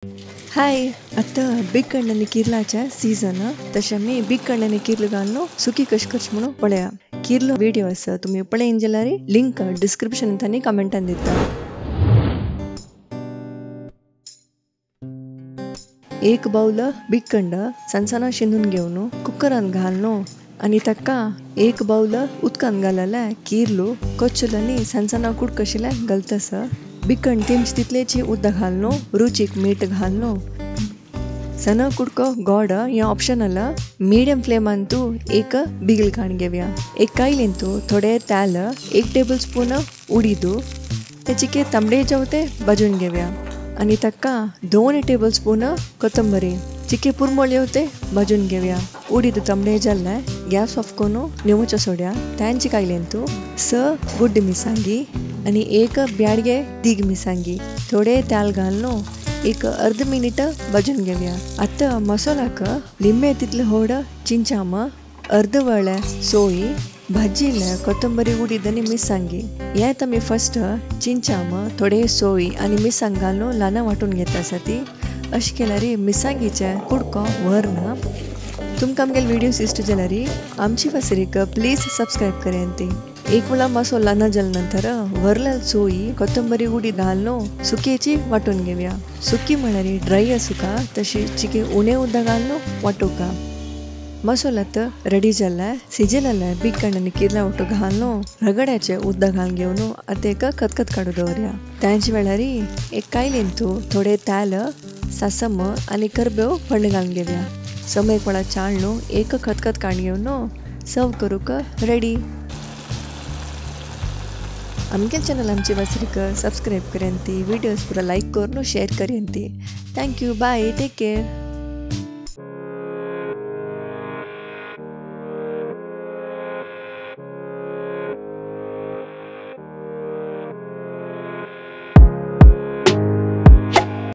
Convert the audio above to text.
हाय आता big कण्णांनी किर्लाच्या season तशें मी big कण्णांनी किर्ल घालनो सुकी कश करची म्हणून पळया किर्लो व्हिडिओ आसा तुम्ही पळयन जाल्यार लिंक डिस्क्रिप्शन आनी कमेंटान दिता। एक बाउल बिग कण्ण सनसना शिंदून घेवन कुकरान घालनो आणि ताका एक बाउल उदकान घालले किर्लो कोच्चुलांनी सनसना कूड कशिले घालतस बिग कण्ण तिमच तितलेची उदक घालनो रुचीक मीठ घालनो सना कुडको गोड या ऑप्शनल मीडियम फ्लेमान तू एक बिगल काण घेवया एक कायलेन तू थोडे तेल एक टेबल स्पून उडीदू तेचिके तांबडे जावते भाजून घेवया आणि ताका 2 टेबल स्पून कोथंबरी चिके पुरमळ येवते भाजून घेवया उडीद तांबडे जाल्ले गॅस ऑफ करून निवचो सोड्या त्यांची कायलेन तू 6 गुड्ड मिरसांगी आणि एक ब्याडगे तीग मिरसांगी थोडे तेल घालनो एक अर्ध मिनिट भाजून घेवया आता मसालाक लिंबे तितले होड चिंचाम अर्ध वळे सोई भाजिल्ले कोथंबरी उडीद आणि मिरसांगी हे आमी फर्स्ट चिंचाम थोडे सोई आणि मिरसांग घालून ल्हान वांटून घेता आसती अशें केल्यार मिरसांगीचे कुडको व्हरना तुमकां आमगेले व्हिडिओज इश्ट जाल्यार आमची वासरीक प्लीज सबस्क्राईब करेंती एक वेळा मसाला ल्हान जाले नंतर वरलेल सोई कोथंबरी उडीद घालनो सुकेची वांटून घेवया सुकी म्हळ्यार ड्राय आसूका तशी चिके उणे उदक घालनो वांटूका मसालात रेडी जाल्ले सिजलेले बिग कण्णांनी किर्ला वांटू घालनो रगड्याचे उदक घालून घेवन आता एक खतखत काडू दवरया त्यांच वेळार एक कायलेन तू थोडे तेल सासम आणि करबेव फंड घालून घेवया सम एक वेळा चाळनो एक खतखत काडून घेवन सर्व करूक रेडी आमगे चॅनल आमची वासरीक सब्सक्राइब करेंती वीडियोस पूरा लाइक करनो शेयर करेंती thank you bye take care.